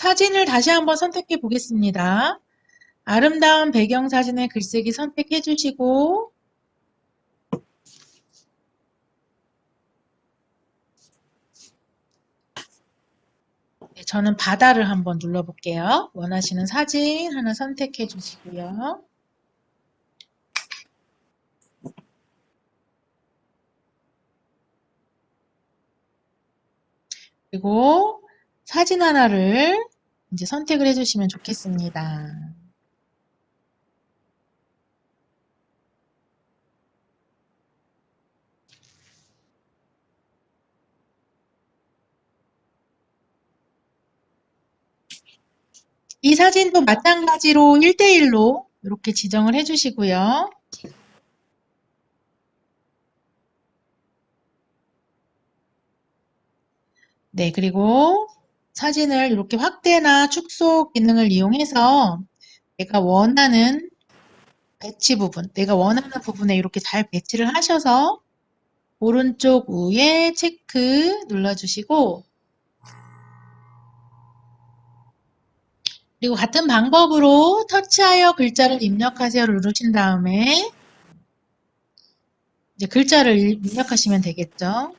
사진을 다시 한번 선택해 보겠습니다. 아름다운 배경 사진의 글쓰기 선택해 주시고, 네, 저는 바다를 한번 눌러볼게요. 원하시는 사진 하나 선택해 주시고요. 그리고 사진 하나를 이제 선택을 해주시면 좋겠습니다. 이 사진도 마찬가지로 1대1로 이렇게 지정을 해주시고요. 네, 그리고 사진을 이렇게 확대나 축소 기능을 이용해서 내가 원하는 배치 부분, 내가 원하는 부분에 이렇게 잘 배치를 하셔서 오른쪽 위에 체크 눌러주시고, 그리고 같은 방법으로 터치하여 글자를 입력하세요를 누르신 다음에 이제 글자를 입력하시면 되겠죠.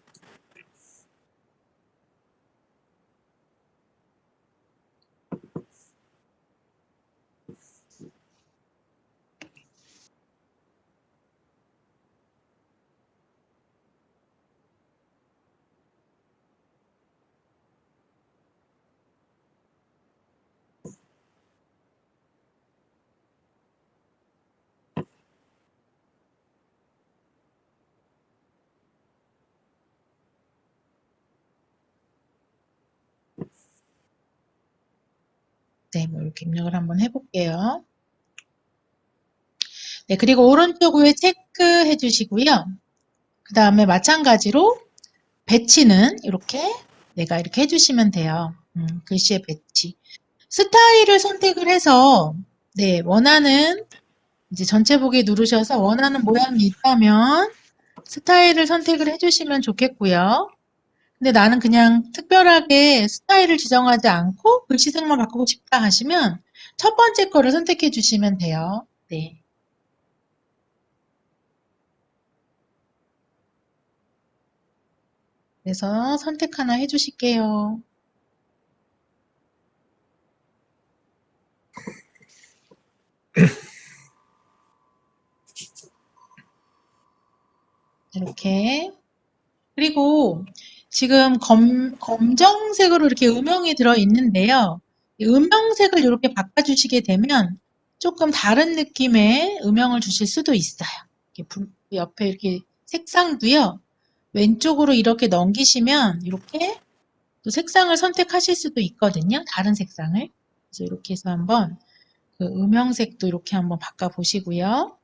네, 뭐 이렇게 입력을 한번 해볼게요. 네, 그리고 오른쪽 위에 체크해 주시고요. 그 다음에 마찬가지로 배치는 이렇게 내가 이렇게 해주시면 돼요. 글씨의 배치. 스타일을 선택을 해서 네, 원하는 이제 전체 보기 누르셔서 원하는 모양이 있다면 스타일을 선택을 해주시면 좋겠고요. 근데 나는 그냥 특별하게 스타일을 지정하지 않고 글씨색만 바꾸고 싶다 하시면 첫 번째 거를 선택해 주시면 돼요. 네. 그래서 선택 하나 해주실게요. 이렇게. 그리고 지금 검정색으로 이렇게 음영이 들어 있는데요. 이 음영색을 이렇게 바꿔주시게 되면 조금 다른 느낌의 음영을 주실 수도 있어요. 이렇게 옆에 이렇게 색상도요. 왼쪽으로 이렇게 넘기시면 이렇게 또 색상을 선택하실 수도 있거든요. 다른 색상을. 그래서 이렇게 해서 한번 그 음영색도 이렇게 한번 바꿔보시고요.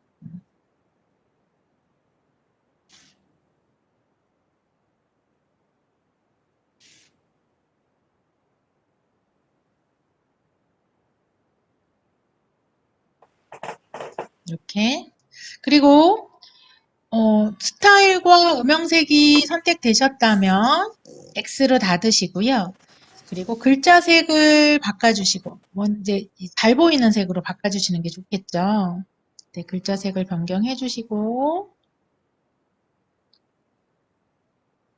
이렇게. 그리고 스타일과 음영색이 선택되셨다면 X로 닫으시고요. 그리고 글자색을 바꿔주시고, 이제 잘 보이는 색으로 바꿔주시는 게 좋겠죠. 네, 글자색을 변경해 주시고,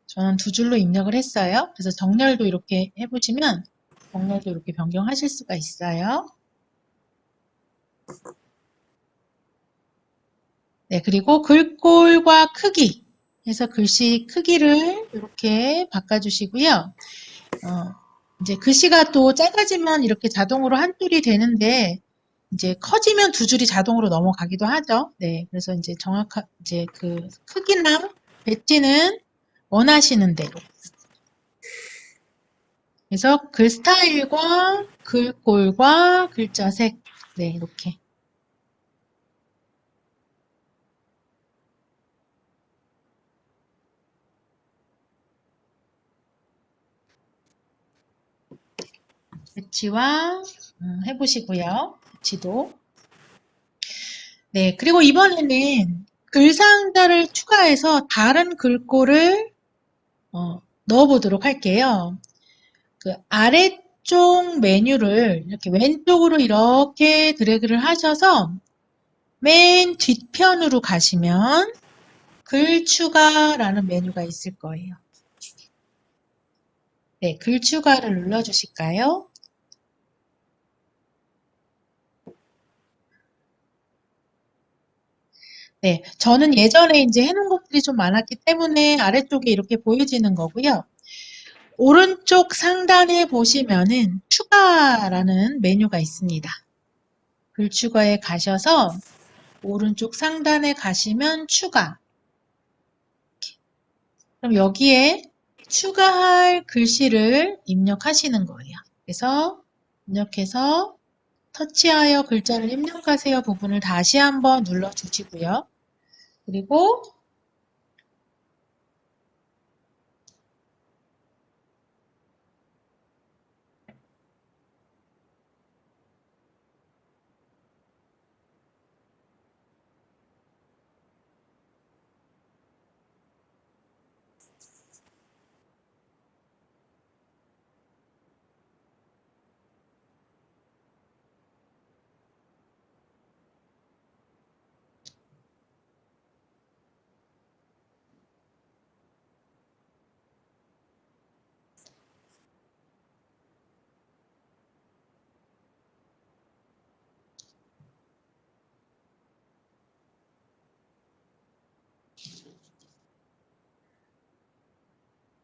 저는 두 줄로 입력을 했어요. 그래서 정렬도 이렇게 해보시면 정렬도 이렇게 변경하실 수가 있어요. 네, 그리고 글꼴과 크기 해서 글씨 크기를 이렇게 바꿔주시고요. 이제 글씨가 또 작아지면 이렇게 자동으로 한 줄이 되는데 이제 커지면 두 줄이 자동으로 넘어가기도 하죠. 네, 그래서 이제 이제 그 크기나 배치는 원하시는 대로. 그래서 글 스타일과 글꼴과 글자색, 네, 이렇게. 배치와 해보시고요. 배치도. 네, 그리고 이번에는 글 상자를 추가해서 다른 글꼴을 넣어보도록 할게요. 그 오른쪽 메뉴를 이렇게 왼쪽으로 이렇게 드래그를 하셔서 맨 뒷편으로 가시면 글 추가라는 메뉴가 있을 거예요. 네, 글 추가를 눌러주실까요? 네, 저는 예전에 이제 해놓은 것들이 좀 많았기 때문에 아래쪽에 이렇게 보여지는 거고요. 오른쪽 상단에 보시면은 추가라는 메뉴가 있습니다. 글 추가에 가셔서 오른쪽 상단에 가시면 추가. 그럼 여기에 추가할 글씨를 입력하시는 거예요. 그래서 입력해서 터치하여 글자를 입력하세요 부분을 다시 한번 눌러주시고요. 그리고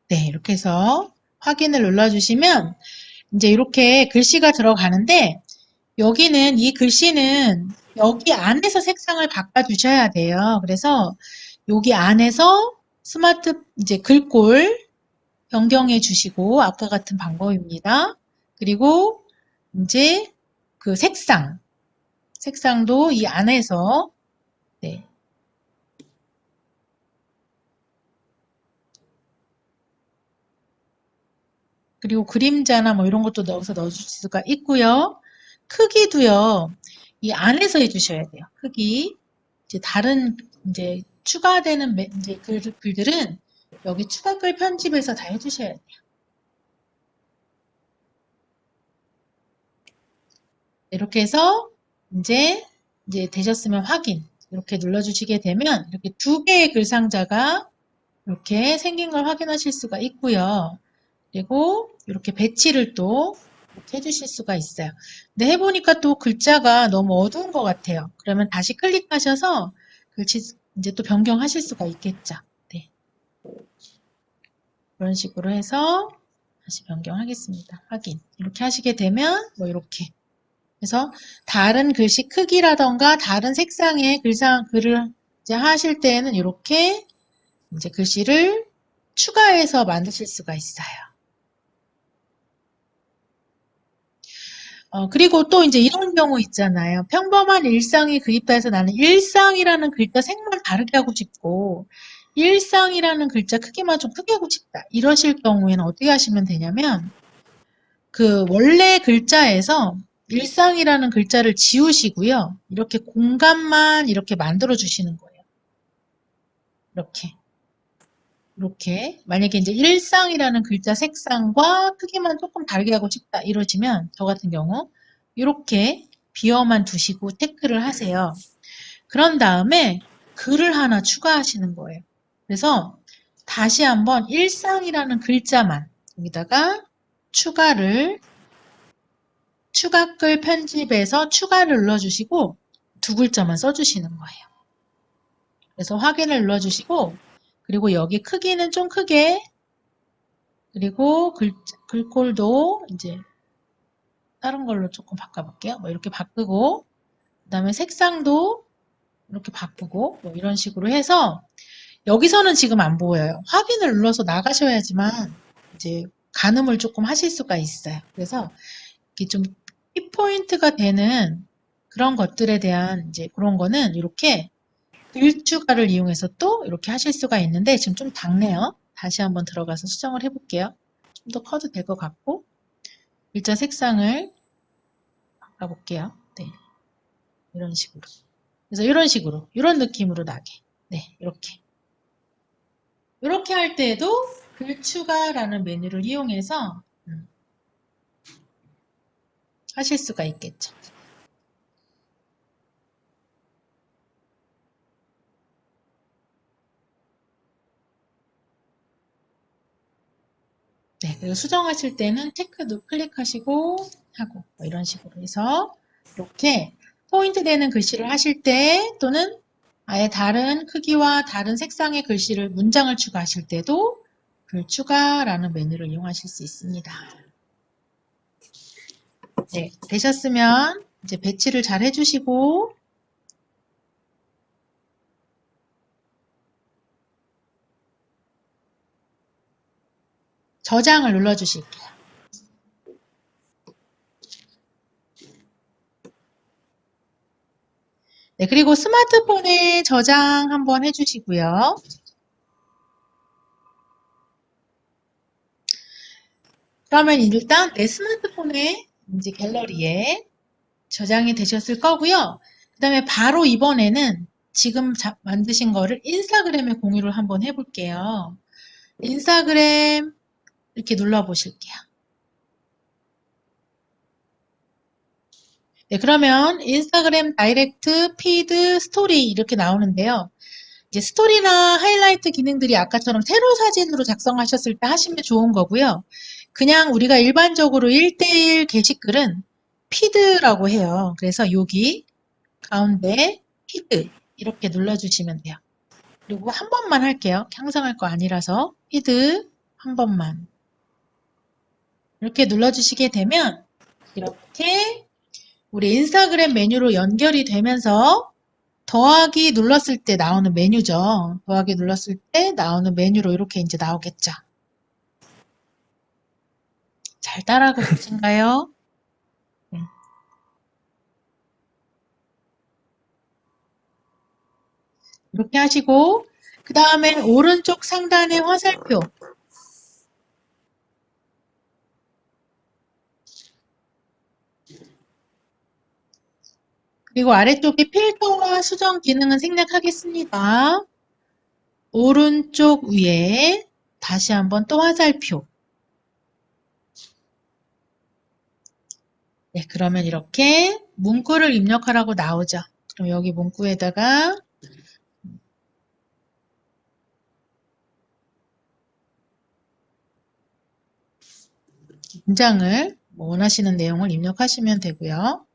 네, 이렇게 해서 확인을 눌러주시면 이제 이렇게 글씨가 들어가는데 여기는 이 글씨는 여기 안에서 색상을 바꿔주셔야 돼요. 그래서 여기 안에서 스마트 이제 글꼴 변경해 주시고 아까 같은 방법입니다. 그리고 이제 그 색상도 이 안에서 네. 그리고 그림자나 뭐 이런 것도 넣어서 넣어줄 수가 있고요. 크기도요. 이 안에서 해주셔야 돼요. 크기. 이제 다른 이제 추가되는 이제 글들은 여기 추가글 편집에서 다 해주셔야 돼요. 이렇게 해서 이제 되셨으면 확인 이렇게 눌러주시게 되면 이렇게 두 개의 글 상자가 이렇게 생긴 걸 확인하실 수가 있고요. 그리고 이렇게 배치를 또 이렇게 해주실 수가 있어요. 근데 해보니까 또 글자가 너무 어두운 것 같아요. 그러면 다시 클릭하셔서 글씨 이제 또 변경하실 수가 있겠죠. 네. 이런 식으로 해서 다시 변경하겠습니다. 확인. 이렇게 하시게 되면 뭐 이렇게 그래서 다른 글씨 크기라던가 다른 색상의 글을 이제 하실 때에는 이렇게 이제 글씨를 추가해서 만드실 수가 있어요. 그리고 또 이제 이런 경우 있잖아요. 평범한 일상이 그립다해서 나는 일상이라는 글자 색만 다르게 하고 싶고 일상이라는 글자 크기만 좀 크게 하고 싶다. 이러실 경우에는 어떻게 하시면 되냐면 그 원래 글자에서 일상이라는 글자를 지우시고요. 이렇게 공간만 이렇게 만들어 주시는 거예요. 이렇게. 이렇게 만약에 이제 일상이라는 글자 색상과 크기만 조금 다르게 하고 싶다 이러시면 저 같은 경우 이렇게 비어만 두시고 태클을 하세요. 그런 다음에 글을 하나 추가하시는 거예요. 그래서 다시 한번 일상이라는 글자만 여기다가 추가글 편집에서 추가를 눌러주시고 두 글자만 써주시는 거예요. 그래서 확인을 눌러주시고 그리고 여기 크기는 좀 크게 그리고 글꼴도 이제 다른 걸로 조금 바꿔볼게요. 뭐 이렇게 바꾸고 그 다음에 색상도 이렇게 바꾸고 뭐 이런 식으로 해서 여기서는 지금 안 보여요. 확인을 눌러서 나가셔야지만 이제 가늠을 조금 하실 수가 있어요. 그래서 이게 좀 키포인트가 되는 그런 것들에 대한 이제 그런 거는 이렇게 글 추가를 이용해서 또 이렇게 하실 수가 있는데 지금 좀 작네요. 다시 한번 들어가서 수정을 해볼게요. 좀 더 커도 될 것 같고 글자 색상을 바꿔볼게요. 네, 이런 식으로. 그래서 이런 식으로, 이런 느낌으로 나게. 네, 이렇게. 이렇게 할 때에도 글 추가라는 메뉴를 이용해서 하실 수가 있겠죠. 네, 그리고 수정하실 때는 체크도 클릭하시고 하고 뭐 이런 식으로 해서 이렇게 포인트 되는 글씨를 하실 때 또는 아예 다른 크기와 다른 색상의 글씨를 문장을 추가하실 때도 글 추가라는 메뉴를 이용하실 수 있습니다. 네, 되셨으면 이제 배치를 잘 해주시고 저장을 눌러주실게요. 네, 그리고 스마트폰에 저장 한번 해주시고요. 그러면 일단 내 스마트폰에 이제 갤러리에 저장이 되셨을 거고요. 그 다음에 바로 이번에는 지금 만드신 거를 인스타그램에 공유를 한번 해볼게요. 인스타그램 이렇게 눌러보실게요. 네, 그러면 인스타그램 다이렉트, 피드, 스토리 이렇게 나오는데요. 이제 스토리나 하이라이트 기능들이 아까처럼 세로 사진으로 작성하셨을 때 하시면 좋은 거고요. 그냥 우리가 일반적으로 1대1 게시글은 피드라고 해요. 그래서 여기 가운데 피드 이렇게 눌러주시면 돼요. 그리고 한 번만 할게요. 항상 할 거 아니라서 피드 한 번만 이렇게 눌러주시게 되면 이렇게 우리 인스타그램 메뉴로 연결이 되면서 더하기 눌렀을 때 나오는 메뉴죠. 더하기 눌렀을 때 나오는 메뉴로 이렇게 이제 나오겠죠. 잘 따라가고 계신가요? 네. 이렇게 하시고 그 다음에 오른쪽 상단의 화살표 그리고 아래쪽에 필터와 수정 기능은 생략하겠습니다. 오른쪽 위에 다시 한번 또 화살표. 네, 그러면 이렇게 문구를 입력하라고 나오죠. 그럼 여기 문구에다가 문장을 원하시는 내용을 입력하시면 되고요.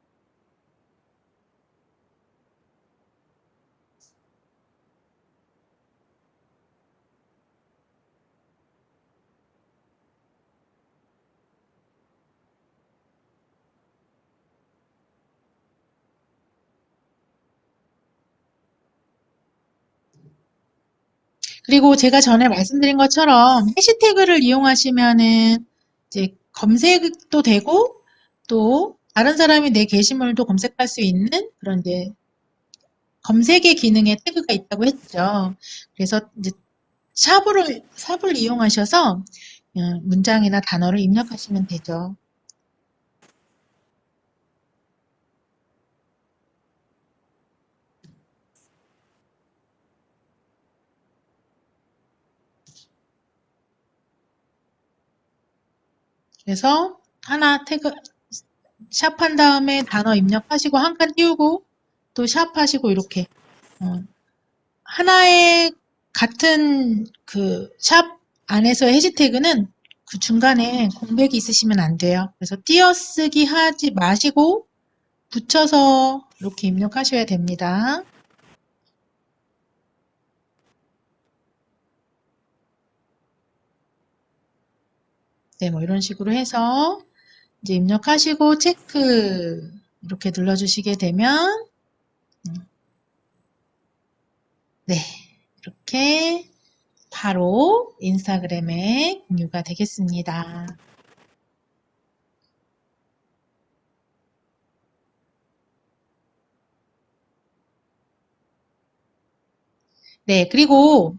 그리고 제가 전에 말씀드린 것처럼 해시태그를 이용하시면은 이제 검색도 되고 또 다른 사람이 내 게시물도 검색할 수 있는 그런 이제 검색의 기능에 태그가 있다고 했죠. 그래서 이제 샵을 이용하셔서 문장이나 단어를 입력하시면 되죠. 그래서 하나 태그 샵한 다음에 단어 입력하시고 한 칸 띄우고 또 샵하시고 이렇게 하나의 같은 그 샵 안에서의 해시태그는 그 중간에 공백이 있으시면 안 돼요. 그래서 띄어쓰기 하지 마시고 붙여서 이렇게 입력하셔야 됩니다. 네, 뭐 이런 식으로 해서 이제 입력하시고 체크 이렇게 눌러주시게 되면 네, 이렇게 바로 인스타그램에 공유가 되겠습니다. 네, 그리고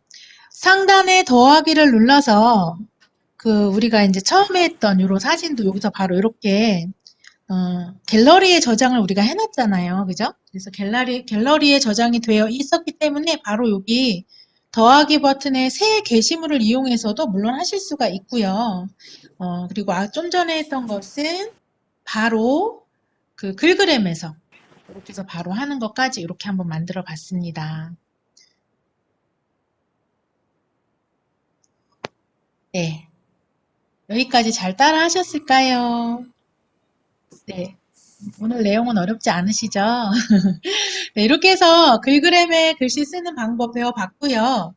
상단에 더하기를 눌러서 그 우리가 이제 처음에 했던 이런 사진도 여기서 바로 이렇게 갤러리에 저장을 우리가 해놨잖아요. 그죠? 그래서 갤러리에 저장이 되어 있었기 때문에 바로 여기 더하기 버튼의 새 게시물을 이용해서도 물론 하실 수가 있고요. 그리고 좀 전에 했던 것은 바로 그 글그램에서 이렇게 해서 바로 하는 것까지 이렇게 한번 만들어 봤습니다. 네. 여기까지 잘 따라 하셨을까요? 네. 오늘 내용은 어렵지 않으시죠? 네, 이렇게 해서 글그램에 글씨 쓰는 방법 배워봤고요.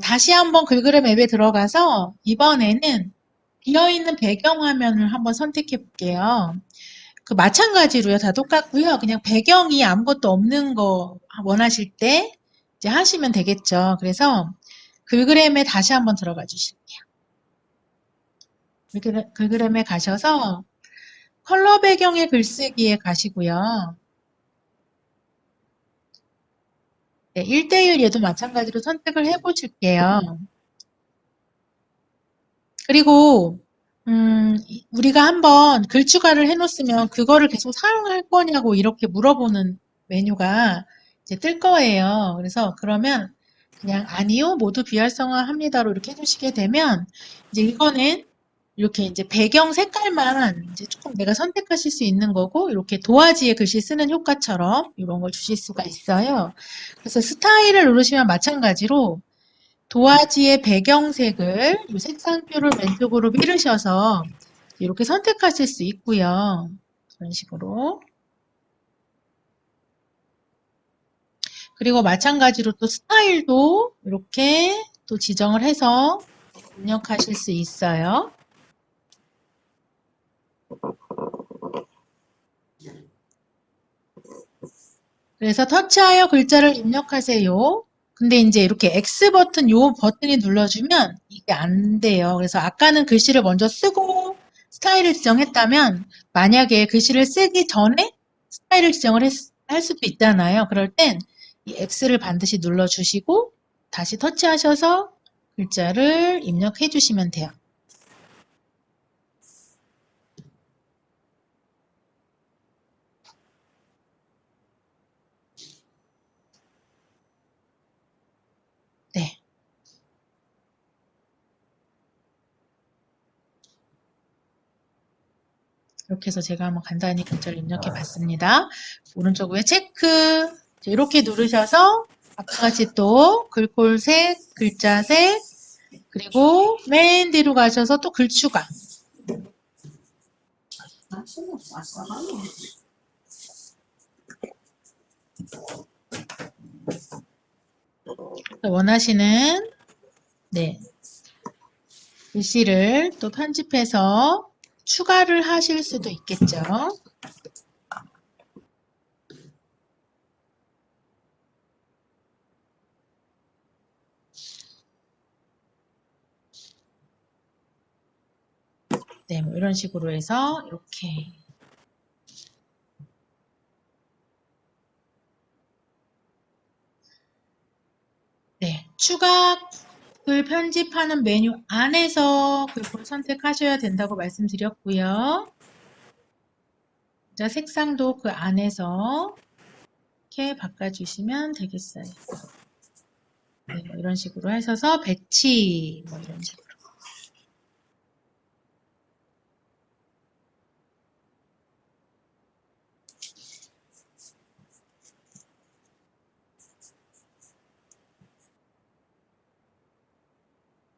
다시 한번 글그램 앱에 들어가서 이번에는 비어있는 배경화면을 한번 선택해 볼게요. 그 마찬가지로요. 다 똑같고요. 그냥 배경이 아무것도 없는 거 원하실 때 이제 하시면 되겠죠. 그래서 글그램에 다시 한번 들어가 주실게요. 글그램에 가셔서 컬러 배경의 글쓰기에 가시고요. 네, 1대1 얘도 마찬가지로 선택을 해 보실게요. 그리고 우리가 한번 글 추가를 해놓으면 그거를 계속 사용할 거냐고 이렇게 물어보는 메뉴가 이제 뜰 거예요. 그래서 그러면 그냥 아니요, 모두 비활성화합니다로 이렇게 해주시게 되면 이제 이거는 이렇게 이제 배경 색깔만 이제 조금 내가 선택하실 수 있는 거고 이렇게 도화지에 글씨 쓰는 효과처럼 이런 걸 주실 수가 있어요. 그래서 스타일을 누르시면 마찬가지로 도화지의 배경색을 이 색상표를 왼쪽으로 밀으셔서 이렇게 선택하실 수 있고요. 그런 식으로. 그리고 마찬가지로 또 스타일도 이렇게 또 지정을 해서 입력하실 수 있어요. 그래서 터치하여 글자를 입력하세요. 근데 이제 이렇게 X 버튼 요 버튼이 눌러주면 이게 안 돼요. 그래서 아까는 글씨를 먼저 쓰고 스타일을 지정했다면 만약에 글씨를 쓰기 전에 스타일을 지정을 할 수도 있잖아요. 그럴 땐 이 X를 반드시 눌러주시고 다시 터치하셔서 글자를 입력해 주시면 돼요. 네. 이렇게 해서 제가 한번 간단히 글자를 입력해 봤습니다. 오른쪽 위에 체크 이렇게 누르셔서 아까 같이 또 글꼴색, 글자색 그리고 맨 뒤로 가셔서 또 글 추가 원하시는 네, 글씨를 또 편집해서 추가를 하실 수도 있겠죠. 네, 뭐 이런 식으로 해서 이렇게 네, 추가 글 편집하는 메뉴 안에서 글꼴을 선택하셔야 된다고 말씀드렸고요. 자, 색상도 그 안에서 이렇게 바꿔주시면 되겠어요. 네, 뭐 이런 식으로 하셔서 배치 뭐 이런 식으로.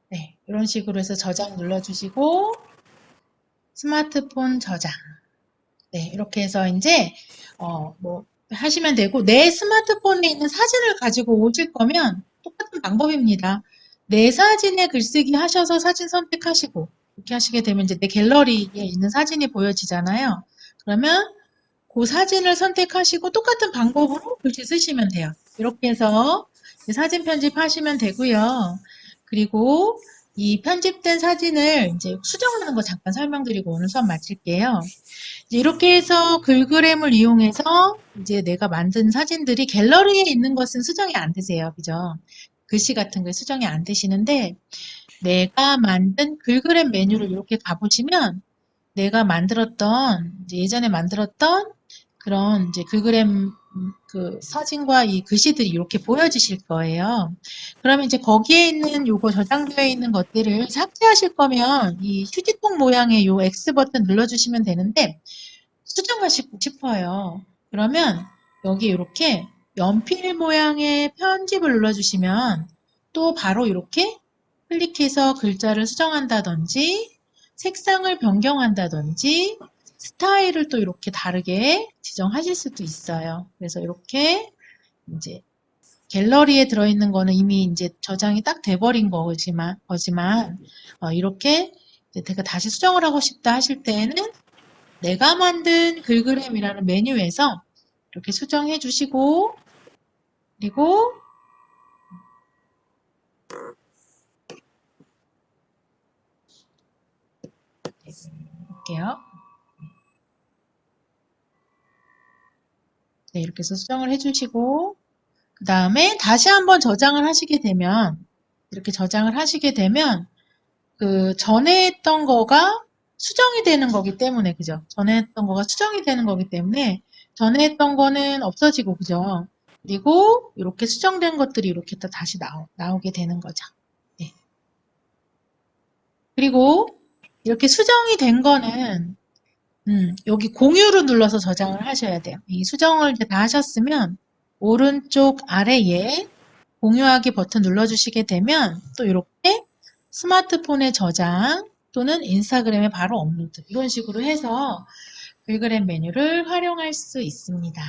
네, 이런 식으로 해서 저장 눌러주시고 스마트폰 저장. 네, 이렇게 해서 이제 뭐 하시면 되고 내 스마트폰에 있는 사진을 가지고 오실 거면 똑같은 방법입니다. 내 사진에 글쓰기 하셔서 사진 선택하시고 이렇게 하시게 되면 이제 내 갤러리에 있는 사진이 보여지잖아요. 그러면 그 사진을 선택하시고 똑같은 방법으로 글씨 쓰시면 돼요. 이렇게 해서 사진 편집하시면 되고요. 그리고 이 편집된 사진을 이제 수정하는 거 잠깐 설명드리고 오늘 수업 마칠게요. 이렇게 해서 글그램을 이용해서 이제 내가 만든 사진들이 갤러리에 있는 것은 수정이 안 되세요. 그죠? 글씨 같은 게 수정이 안 되시는데 내가 만든 글그램 메뉴를 이렇게 가보시면 내가 만들었던 이제 예전에 만들었던 그런 이제 글그램 그 사진과 이 글씨들이 이렇게 보여지실 거예요. 그러면 이제 거기에 있는 요거 저장되어 있는 것들을 삭제하실 거면 이 휴지통 모양의 요 X 버튼 눌러주시면 되는데 수정하시고 싶어요. 그러면 여기 이렇게 연필 모양의 편집을 눌러주시면 또 바로 이렇게 클릭해서 글자를 수정한다든지 색상을 변경한다든지 스타일을 또 이렇게 다르게 지정하실 수도 있어요. 그래서 이렇게 이제 갤러리에 들어있는 거는 이미 이제 저장이 딱 돼버린 거지만 이렇게 이제 제가 다시 수정을 하고 싶다 하실 때에는 내가 만든 글그램이라는 메뉴에서 이렇게 수정해 주시고 그리고 볼게요. 네, 이렇게 해서 수정을 해주시고 그 다음에 다시 한번 저장을 하시게 되면 이렇게 저장을 하시게 되면 그 전에 했던 거가 수정이 되는 거기 때문에 그죠? 전에 했던 거가 수정이 되는 거기 때문에 전에 했던 거는 없어지고 그죠? 그리고 이렇게 수정된 것들이 이렇게 또 다시 나오게 되는 거죠. 네. 그리고 이렇게 수정이 된 거는 여기 공유를 눌러서 저장을 하셔야 돼요. 이 수정을 이제 다 하셨으면 오른쪽 아래에 공유하기 버튼 눌러주시게 되면 또 이렇게 스마트폰에 저장 또는 인스타그램에 바로 업로드 이런 식으로 해서 글그램 메뉴를 활용할 수 있습니다.